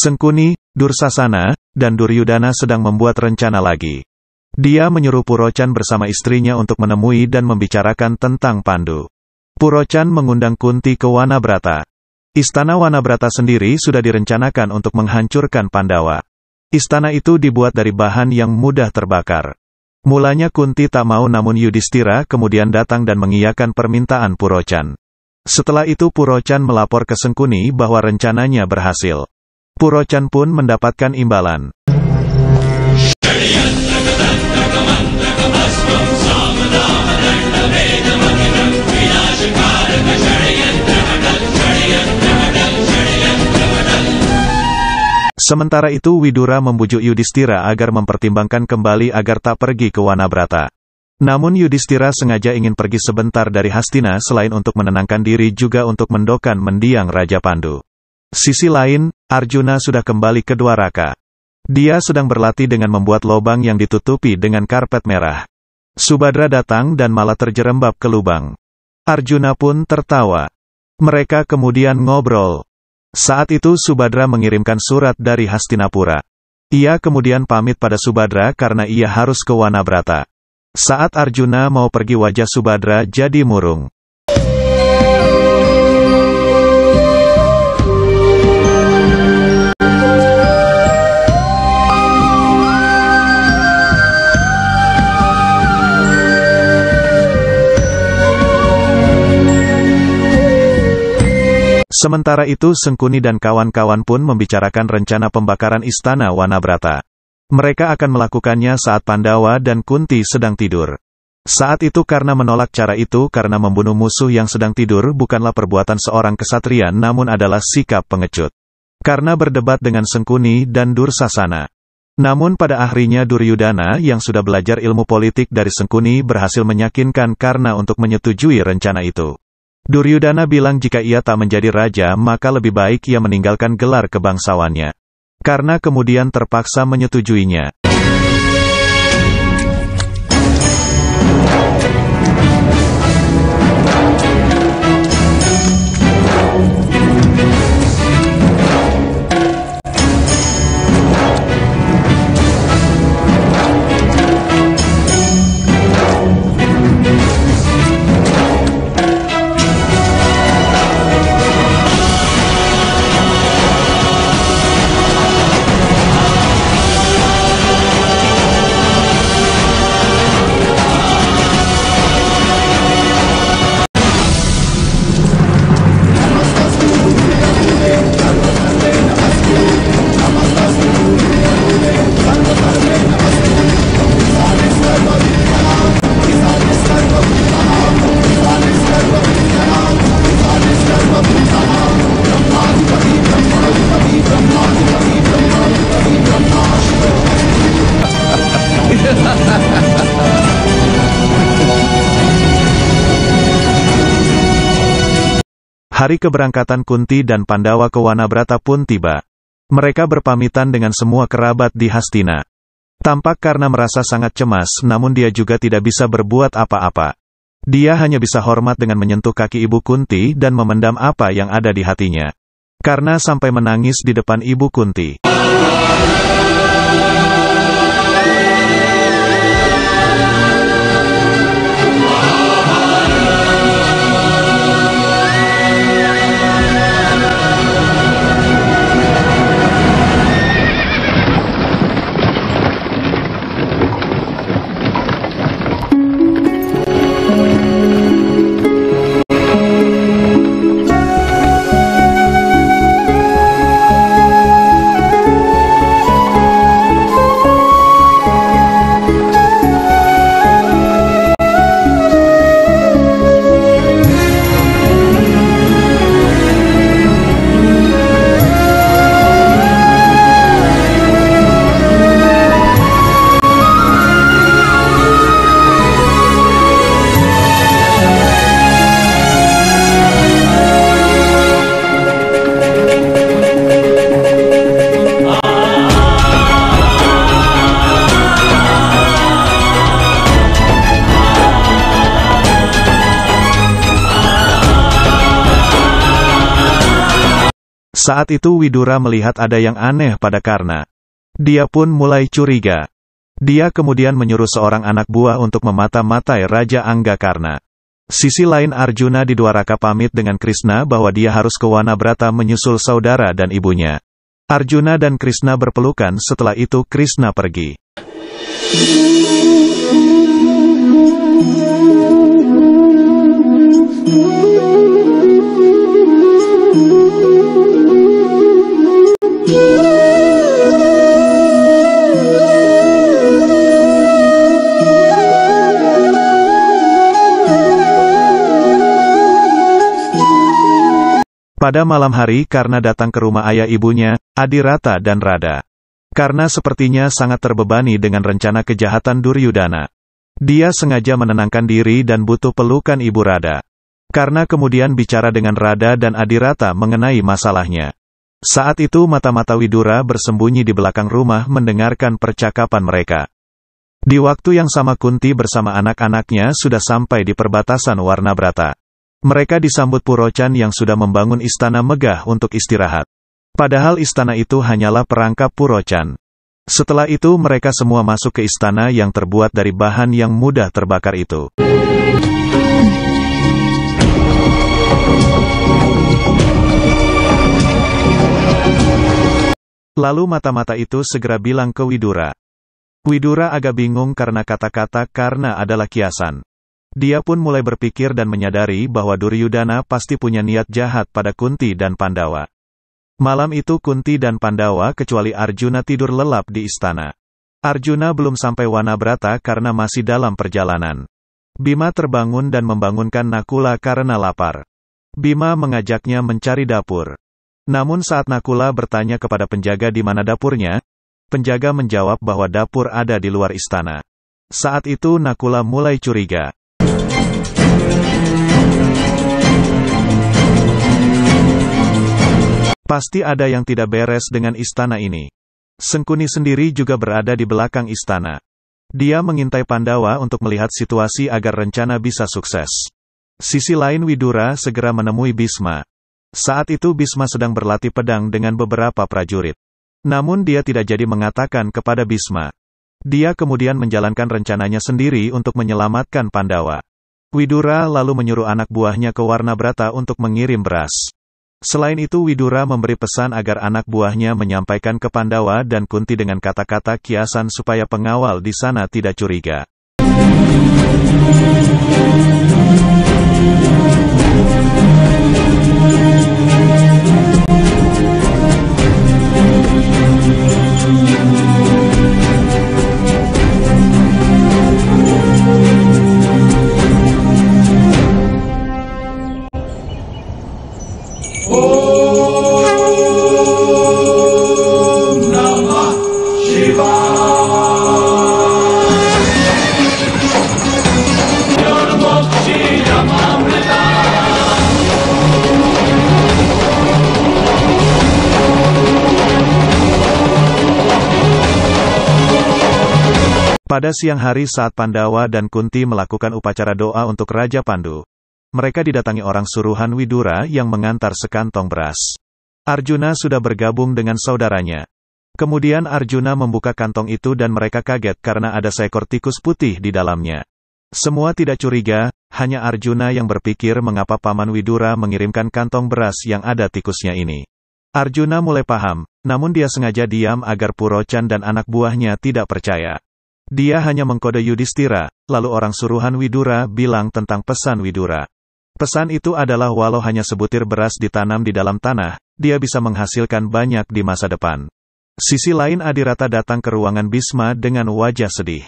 Sengkuni, Dursasana, dan Duryudana sedang membuat rencana lagi. Dia menyuruh Purocan bersama istrinya untuk menemui dan membicarakan tentang Pandu. Purocan mengundang Kunti ke Wanabrata. Istana Wanabrata sendiri sudah direncanakan untuk menghancurkan Pandawa. Istana itu dibuat dari bahan yang mudah terbakar. Mulanya Kunti tak mau, namun Yudhistira kemudian datang dan mengiyakan permintaan Purocan. Setelah itu Purocan melapor ke Sengkuni bahwa rencananya berhasil. Purocan pun mendapatkan imbalan. Sementara itu Widura membujuk Yudhistira agar mempertimbangkan kembali agar tak pergi ke Wanabrata. Namun Yudhistira sengaja ingin pergi sebentar dari Hastina selain untuk menenangkan diri juga untuk mendokan mendiang Raja Pandu. Sisi lain, Arjuna sudah kembali ke Dwaraka. Dia sedang berlatih dengan membuat lubang yang ditutupi dengan karpet merah. Subadra datang dan malah terjerembab ke lubang. Arjuna pun tertawa. Mereka kemudian ngobrol. Saat itu Subadra mengirimkan surat dari Hastinapura. Ia kemudian pamit pada Subadra karena ia harus ke Wanabrata. Saat Arjuna mau pergi wajah Subadra jadi murung. Sementara itu Sengkuni dan kawan-kawan pun membicarakan rencana pembakaran istana Wanabrata. Mereka akan melakukannya saat Pandawa dan Kunti sedang tidur. Saat itu karena menolak cara itu karena membunuh musuh yang sedang tidur bukanlah perbuatan seorang kesatria namun adalah sikap pengecut. Karena berdebat dengan Sengkuni dan Dursasana. Namun pada akhirnya Duryudana yang sudah belajar ilmu politik dari Sengkuni berhasil meyakinkan karena untuk menyetujui rencana itu. Duryudana bilang jika ia tak menjadi raja maka lebih baik ia meninggalkan gelar kebangsawannya. Karena kemudian terpaksa menyetujuinya. Hari keberangkatan Kunti dan Pandawa ke Wanabrata pun tiba. Mereka berpamitan dengan semua kerabat di Hastina. Tampak karena merasa sangat cemas, namun dia juga tidak bisa berbuat apa-apa. Dia hanya bisa hormat dengan menyentuh kaki ibu Kunti dan memendam apa yang ada di hatinya. Karena sampai menangis di depan ibu Kunti. Saat itu Widura melihat ada yang aneh pada Karna. Dia pun mulai curiga. Dia kemudian menyuruh seorang anak buah untuk memata-matai Raja Anggakarna. Sisi lain Arjuna di Dwaraka pamit dengan Krishna bahwa dia harus ke Wanabrata menyusul saudara dan ibunya. Arjuna dan Krishna berpelukan, setelah itu Krishna pergi. Pada malam hari Karna datang ke rumah ayah ibunya, Adirata dan Radha. Karna sepertinya sangat terbebani dengan rencana kejahatan Duryudana. Dia sengaja menenangkan diri dan butuh pelukan ibu Radha. Karna kemudian bicara dengan Radha dan Adirata mengenai masalahnya. Saat itu mata-mata Widura bersembunyi di belakang rumah mendengarkan percakapan mereka. Di waktu yang sama Kunti bersama anak-anaknya sudah sampai di perbatasan Warnabrata. Mereka disambut Purocan yang sudah membangun istana megah untuk istirahat. Padahal istana itu hanyalah perangkap Purocan. Setelah itu mereka semua masuk ke istana yang terbuat dari bahan yang mudah terbakar itu. Lalu mata-mata itu segera bilang ke Widura. Widura agak bingung karena kata-kata Karna adalah kiasan. Dia pun mulai berpikir dan menyadari bahwa Duryudana pasti punya niat jahat pada Kunti dan Pandawa. Malam itu Kunti dan Pandawa kecuali Arjuna tidur lelap di istana. Arjuna belum sampai Wanabrata karena masih dalam perjalanan. Bima terbangun dan membangunkan Nakula karena lapar. Bima mengajaknya mencari dapur. Namun saat Nakula bertanya kepada penjaga di mana dapurnya, penjaga menjawab bahwa dapur ada di luar istana. Saat itu Nakula mulai curiga. Pasti ada yang tidak beres dengan istana ini. Sengkuni sendiri juga berada di belakang istana. Dia mengintai Pandawa untuk melihat situasi agar rencana bisa sukses. Sisi lain Widura segera menemui Bisma. Saat itu Bisma sedang berlatih pedang dengan beberapa prajurit. Namun dia tidak jadi mengatakan kepada Bisma. Dia kemudian menjalankan rencananya sendiri untuk menyelamatkan Pandawa. Widura lalu menyuruh anak buahnya ke Warnabrata untuk mengirim beras. Selain itu Widura memberi pesan agar anak buahnya menyampaikan ke Pandawa dan Kunti dengan kata-kata kiasan supaya pengawal di sana tidak curiga. Pada siang hari saat Pandawa dan Kunti melakukan upacara doa untuk Raja Pandu, mereka didatangi orang suruhan Widura yang mengantar sekantong beras. Arjuna sudah bergabung dengan saudaranya. Kemudian Arjuna membuka kantong itu dan mereka kaget karena ada seekor tikus putih di dalamnya. Semua tidak curiga, hanya Arjuna yang berpikir mengapa Paman Widura mengirimkan kantong beras yang ada tikusnya ini. Arjuna mulai paham, namun dia sengaja diam agar Purocan dan anak buahnya tidak percaya. Dia hanya mengkode Yudhistira, lalu orang suruhan Widura bilang tentang pesan Widura. Pesan itu adalah walau hanya sebutir beras ditanam di dalam tanah, dia bisa menghasilkan banyak di masa depan. Sisi lain Adirata datang ke ruangan Bisma dengan wajah sedih.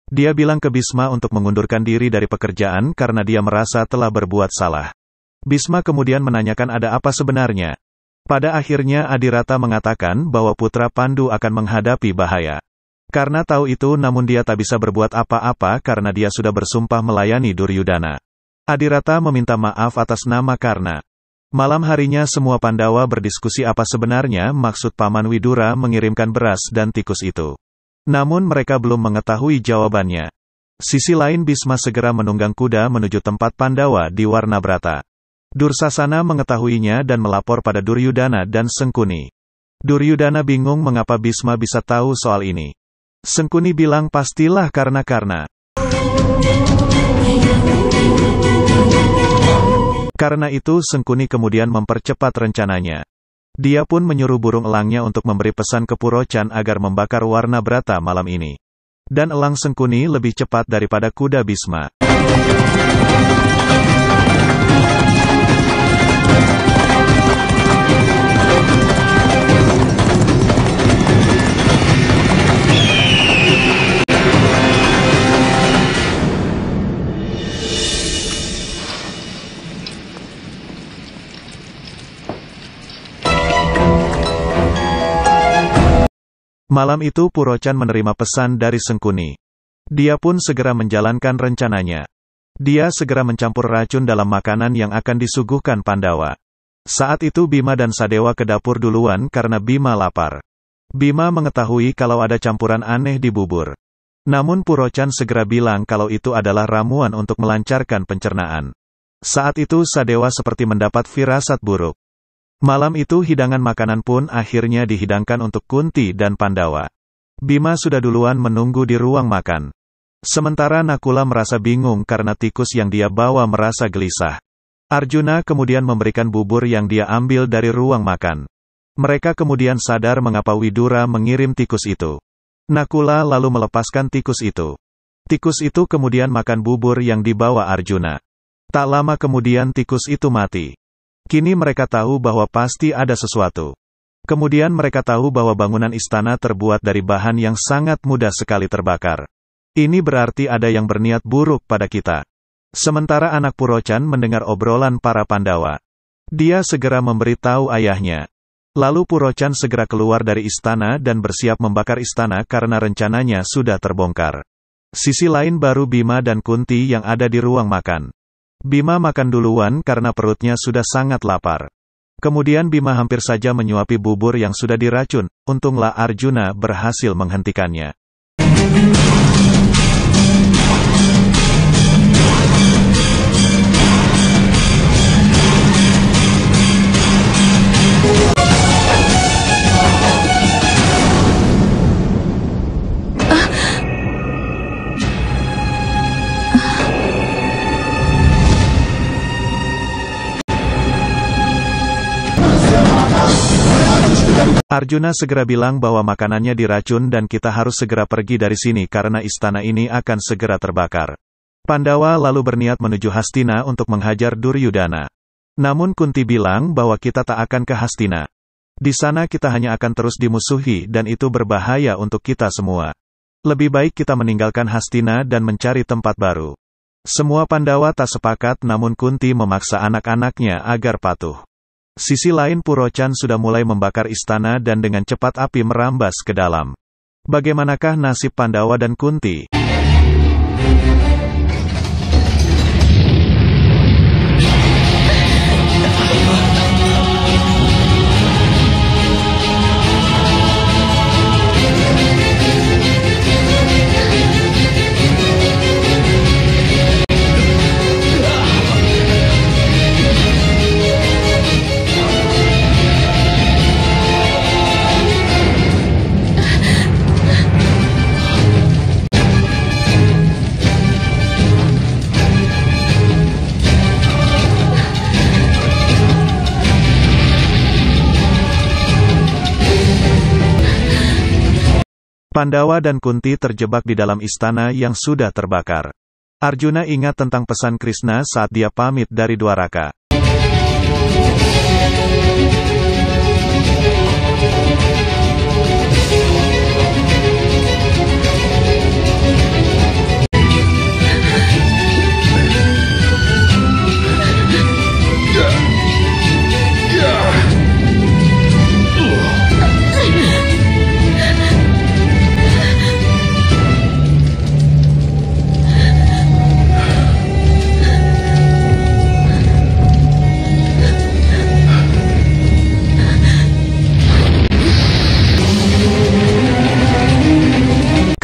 Dia bilang ke Bisma untuk mengundurkan diri dari pekerjaan karena dia merasa telah berbuat salah. Bisma kemudian menanyakan ada apa sebenarnya. Pada akhirnya Adirata mengatakan bahwa putra Pandu akan menghadapi bahaya. Karena tahu itu namun dia tak bisa berbuat apa-apa karena dia sudah bersumpah melayani Duryudana. Adirata meminta maaf atas nama Karna. Malam harinya semua Pandawa berdiskusi apa sebenarnya maksud Paman Widura mengirimkan beras dan tikus itu. Namun mereka belum mengetahui jawabannya. Sisi lain Bisma segera menunggang kuda menuju tempat Pandawa di Warnabrata. Dursasana mengetahuinya dan melapor pada Duryudana dan Sengkuni. Duryudana bingung mengapa Bisma bisa tahu soal ini. Sengkuni bilang pastilah karena. Karena itu Sengkuni kemudian mempercepat rencananya. Dia pun menyuruh burung elangnya untuk memberi pesan ke Purocan agar membakar Warnabrata malam ini. Dan elang Sengkuni lebih cepat daripada kuda Bisma. Malam itu Purocan menerima pesan dari Sengkuni. Dia pun segera menjalankan rencananya. Dia segera mencampur racun dalam makanan yang akan disuguhkan Pandawa. Saat itu Bima dan Sadewa ke dapur duluan karena Bima lapar. Bima mengetahui kalau ada campuran aneh di bubur. Namun Purocan segera bilang kalau itu adalah ramuan untuk melancarkan pencernaan. Saat itu Sadewa seperti mendapat firasat buruk. Malam itu hidangan makanan pun akhirnya dihidangkan untuk Kunti dan Pandawa. Bima sudah duluan menunggu di ruang makan. Sementara Nakula merasa bingung karena tikus yang dia bawa merasa gelisah. Arjuna kemudian memberikan bubur yang dia ambil dari ruang makan. Mereka kemudian sadar mengapa Widura mengirim tikus itu. Nakula lalu melepaskan tikus itu. Tikus itu kemudian makan bubur yang dibawa Arjuna. Tak lama kemudian tikus itu mati. Kini mereka tahu bahwa pasti ada sesuatu. Kemudian mereka tahu bahwa bangunan istana terbuat dari bahan yang sangat mudah sekali terbakar. Ini berarti ada yang berniat buruk pada kita. Sementara anak Purocan mendengar obrolan para Pandawa. Dia segera memberitahu ayahnya. Lalu Purocan segera keluar dari istana dan bersiap membakar istana karena rencananya sudah terbongkar. Sisi lain baru Bima dan Kunti yang ada di ruang makan. Bima makan duluan karena perutnya sudah sangat lapar. Kemudian Bima hampir saja menyuapi bubur yang sudah diracun, untunglah Arjuna berhasil menghentikannya. Arjuna segera bilang bahwa makanannya diracun dan kita harus segera pergi dari sini karena istana ini akan segera terbakar. Pandawa lalu berniat menuju Hastina untuk menghajar Duryudana. Namun Kunti bilang bahwa kita tak akan ke Hastina. Di sana kita hanya akan terus dimusuhi dan itu berbahaya untuk kita semua. Lebih baik kita meninggalkan Hastina dan mencari tempat baru. Semua Pandawa tak sepakat namun Kunti memaksa anak-anaknya agar patuh. Sisi lain Purocan sudah mulai membakar istana dan dengan cepat api merambas ke dalam. Bagaimanakah nasib Pandawa dan Kunti? Pandawa dan Kunti terjebak di dalam istana yang sudah terbakar. Arjuna ingat tentang pesan Krishna saat dia pamit dari Dwaraka.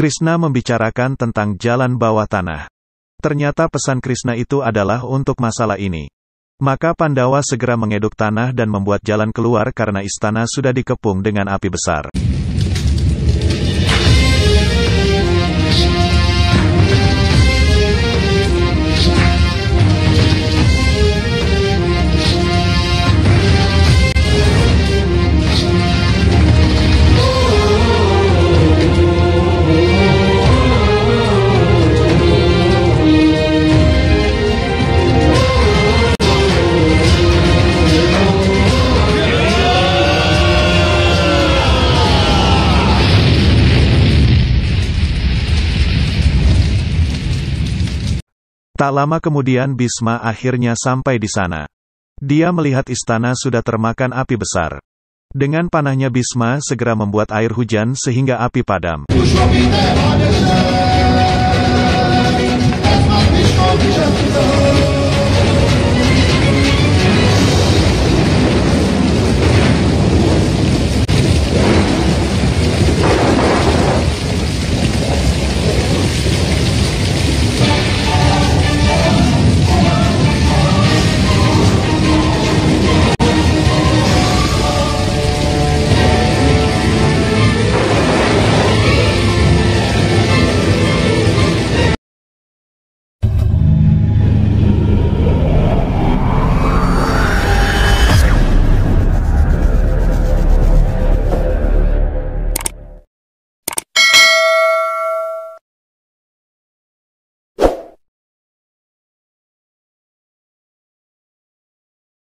Krishna membicarakan tentang jalan bawah tanah. Ternyata pesan Krishna itu adalah untuk masalah ini. Maka Pandawa segera mengeduk tanah dan membuat jalan keluar karena istana sudah dikepung dengan api besar. Tak lama kemudian Bisma akhirnya sampai di sana. Dia melihat istana sudah termakan api besar. Dengan panahnya Bisma segera membuat air hujan sehingga api padam.